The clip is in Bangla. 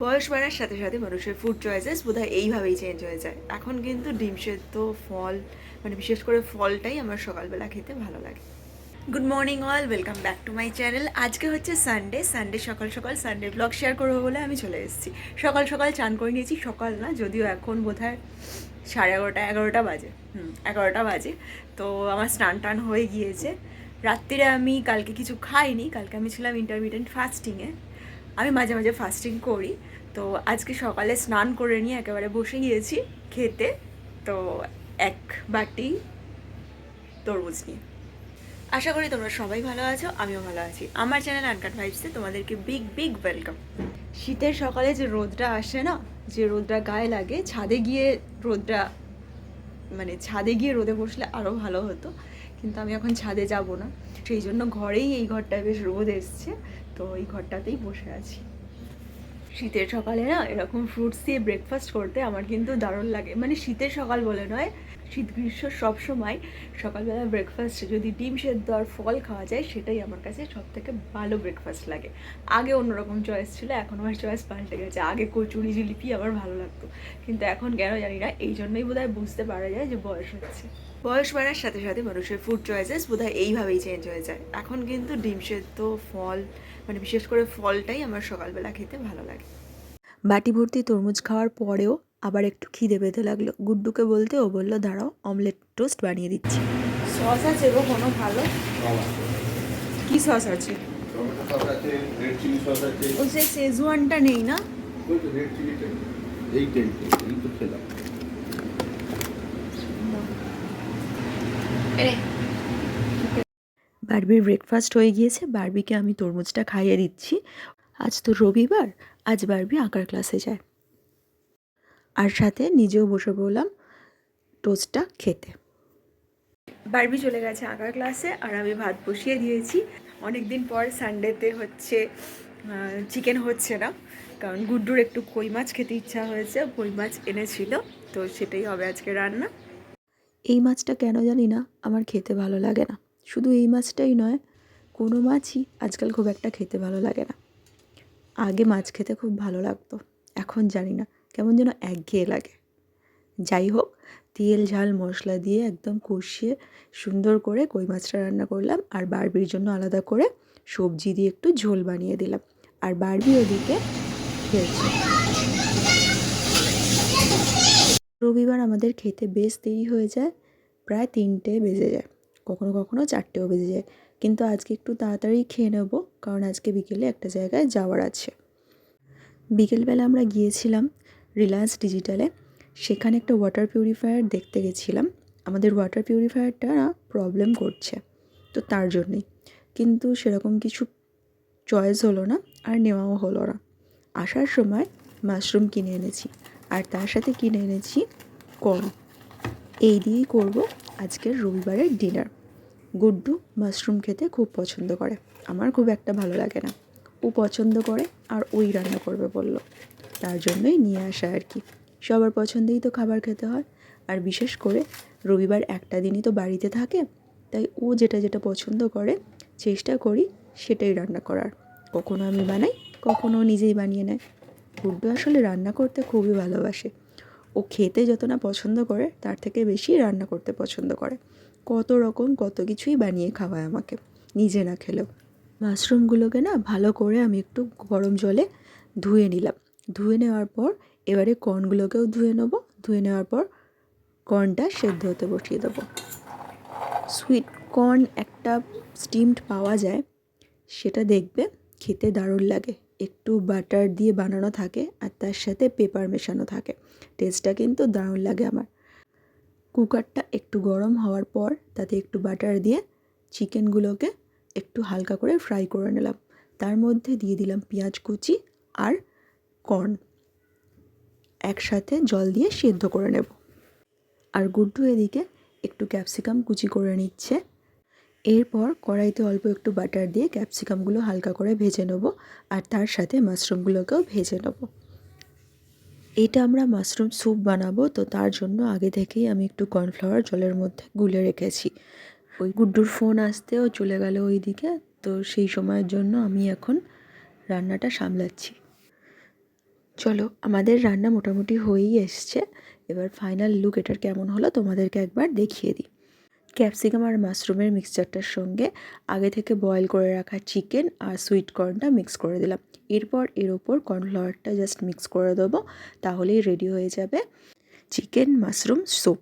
বয়স বাড়ার সাথে সাথে মানুষের ফুড চয়েসেস বোধহয় এইভাবেই চেঞ্জ হয়ে যায়। এখন কিন্তু ডিম সেদ্ধ, ফল, মানে বিশেষ করে ফলটাই আমার সকালবেলা খেতে ভালো লাগে। Good morning all, welcome back to my channel. আজকে হচ্ছে সানডে সকাল সকাল সানডে ব্লগ শেয়ার করবো বলে আমি চলে এসেছি। সকাল সকাল চান করে নিয়েছি, সকাল না যদিও এখন বোধহয় 11:30 বাজে। 11টা বাজে। তো আমার স্নান টান হয়ে গিয়েছে। রাত্রিরে আমি কালকে কিছু খাইনি, কালকে আমি ছিলাম ইন্টারমিডিয়েন্ট ফাস্টিংয়ে। আমি মাঝে মাঝে ফাস্টিং করি। তো আজকে সকালে স্নান করে নিয়ে একেবারে বসে গিয়েছি খেতে। তো এক বাটি তরমুজ নিয়ে। আশা করি তোমরা সবাই ভালো আছো, আমিও ভালো আছি। আমার চ্যানেল আনকাট ভাইবসে তোমাদেরকে বিগ বিগ ওয়েলকাম। শীতের সকালে যে রোদটা আসে না, যে রোদটা গায়ে লাগে, ছাদে গিয়ে রোদটা, মানে ছাদে গিয়ে রোদে বসলে আরও ভালো হতো, কিন্তু আমি এখন ছাদে যাব না। সেই জন্য ঘরেই, এই ঘরটায় বেশ রোদ এসছে, তো এই ঘরটাতেই বসে আছি। শীতের সকালে না এরকম ফ্রুটস দিয়ে ব্রেকফাস্ট করতে আমার কিন্তু দারুণ লাগে। মানে শীতের সকাল বলে নয়, শীত গ্রীষ্ম সব সময় সকালবেলা ব্রেকফাস্টে যদি ডিম সেদ্ধ আর ফল খাওয়া যায়, সেটাই আমার কাছে সব থেকে ভালো ব্রেকফাস্ট লাগে। আগে অন্যরকম চয়েস ছিল, এখন আমার চয়েস পাল্টে গেছে। আগে কচুরি জিলিপি আমার ভালো লাগতো, কিন্তু এখন কেন জানি না, এই জন্যই বোধহয় বুঝতে পারা যায় যে বয়স হচ্ছে। বয়স বাড়ার সাথে সাথে মানুষের ফুড চয়েসেস বোধহয় এইভাবেই চেঞ্জ হয়ে যায়। এখন কিন্তু ডিম সেদ্ধ, ফল, মানে বিশেষ করে ফলটাই আমার সকালবেলা খেতে ভালো লাগে। বাটি ভর্তি তরমুজ খাওয়ার পরেও আবার একটু খিদে পেতে লাগলো। গুড্ডুকে বলতে ও বললো দাঁড়াও, অমলেট টোস্ট বানিয়ে দিচ্ছি। সস আছে গো কোনো ভালো? কি সস আছে? ও সেই শেজওয়ানটা নেই না? বারবির ব্রেকফাস্ট হয়ে গিয়েছে, বারবিকে আমি তরমুজটা খাইয়ে দিচ্ছি। আজ তো রবিবার, আজ বারবি আঁকার ক্লাসে যায়। আর সাথে নিজেও বসে পড়লাম টোস্টটা খেতে। বারবি চলে গেছে আঁকার ক্লাসে, আর আমি ভাত বসিয়ে দিয়েছি। অনেক দিন পর সানডেতে হচ্ছে চিকেন হচ্ছে না, কারণ গুড্ডুর একটু কই মাছ খেতে ইচ্ছা হয়েছে, কই মাছ এনেছিল, তো সেটাই হবে আজকে রান্না। এই মাছটা কেন জানি না আমার খেতে ভালো লাগে না। শুধু এই মাছটাই নয়, কোনো মাছই আজকাল খুব একটা খেতে ভালো লাগে না। আগে মাছ খেতে খুব ভালো লাগতো, এখন জানি না কেমন যেন একঘেয়ে লাগে। যাই হোক, তেল ঝাল মশলা দিয়ে একদম কষিয়ে সুন্দর করে কই মাছটা রান্না করলাম, আর বারবির জন্য আলাদা করে সবজি দিয়ে একটু ঝোল বানিয়ে দিলাম। আর বারবি ওদিকে খেয়েছে। রবিবার আমাদের খেতে বেশ দেরি হয়ে যায়, প্রায় 3টে বেজে যায়, কখনো কখনো 4টেও বেজে যায়। কিন্তু আজকে একটু তাড়াতাড়ি খেয়ে নেবো, কারণ আজকে বিকেলে একটা জায়গায় যাওয়ার আছে। বিকেলবেলা আমরা গিয়েছিলাম রিলায়েন্স ডিজিটালে, সেখানে একটা ওয়াটার পিউরিফায়ার দেখতে গেছিলাম। আমাদের ওয়াটার পিউরিফায়ারটা না প্রবলেম করছে, তো তার জন্যেই। কিন্তু সেরকম কিছু চয়েস হলো না, আর নেওয়াও হলো না। আসার সময় মাশরুম কিনে এনেছি, আর তার সাথে কিনে এনেছি কর্ন। এই দিয়েই করব আজকের রবিবারের ডিনার। গুড্ডু মাশরুম খেতে খুব পছন্দ করে, আমার খুব একটা ভালো লাগে না। ও পছন্দ করে আর ওই রান্না করবে বলল, তার জন্যই নিয়ে আসা আর কি। সবার পছন্দেই তো খাবার খেতে হয়, আর বিশেষ করে রবিবার একটা দিনই তো বাড়িতে থাকে, তাই ও যেটা যেটা পছন্দ করে চেষ্টা করি সেটাই রান্না করার। কখনো আমি বানাই, কখনো ও নিজেই বানিয়ে নেয়। গুড্ডু আসলে রান্না করতে খুবই ভালোবাসে। ও খেতে যত না পছন্দ করে, তার থেকে বেশি রান্না করতে পছন্দ করে। কত রকম কত কিছুই বানিয়ে খাওয়ায় আমাকে, নিজে না খেলেও। মাশরুমগুলোকে না ভালো করে আমি একটু গরম জলে ধুয়ে নিলাম। ধুয়ে নেওয়ার পর এবারে কর্নগুলোকেও ধুয়ে নেবো। ধুয়ে নেওয়ার পর কর্নটা সেদ্ধ হতে বসিয়ে দেবো। সুইট কর্ন একটা স্টিমড পাওয়া যায়, সেটা দেখবে খেতে দারুণ লাগে। একটু বাটার দিয়ে বানানো থাকে, আর তার সাথে পেপার মেশানো থাকে। টেস্টটা কিন্তু দারুণ লাগে আমার। কুকারটা একটু গরম হওয়ার পর তাতে একটু বাটার দিয়ে চিকেনগুলোকে একটু হালকা করে ফ্রাই করে নিলাম। তার মধ্যে দিয়ে দিলাম পেঁয়াজ কুচি আর কর্ন, একসাথে জল দিয়ে সেদ্ধ করে নেব। আর গুড্ডু এদিকে একটু ক্যাপসিকাম কুচি করে নিচ্ছে। এরপর কড়াইতে অল্প একটু বাটার দিয়ে ক্যাপসিকামগুলো হালকা করে ভেজে নেব, আর তার সাথে মাশরুমগুলোকেও ভেজে নেব। এটা আমরা মাশরুম স্যুপ বানাবো, তো তার জন্য আগে থেকেই আমি একটু কর্নফ্লাওয়ার জলের মধ্যে গুলে রেখেছি। ওই গুড্ডুর ফোন আসতেও চলে গেল ওই দিকে, তো সেই সময়ের জন্য আমি এখন রান্নাটা সামলাচ্ছি। চলো আমাদের রান্না মোটামুটি হয়েই এসছে। এবার ফাইনাল লুক এটার কেমন হলো তোমাদেরকে একবার দেখিয়ে দিই। ক্যাপসিকাম আর মাশরুমের মিক্সচারটার সঙ্গে আগে থেকে বয়েল করে রাখা চিকেন আর সুইট কর্নটা মিক্স করে দিলাম। এরপর এর ওপর কর্নফ্লাওয়ারটা জাস্ট মিক্স করে দেবো, তাহলেই রেডি হয়ে যাবে চিকেন মাশরুম স্যুপ।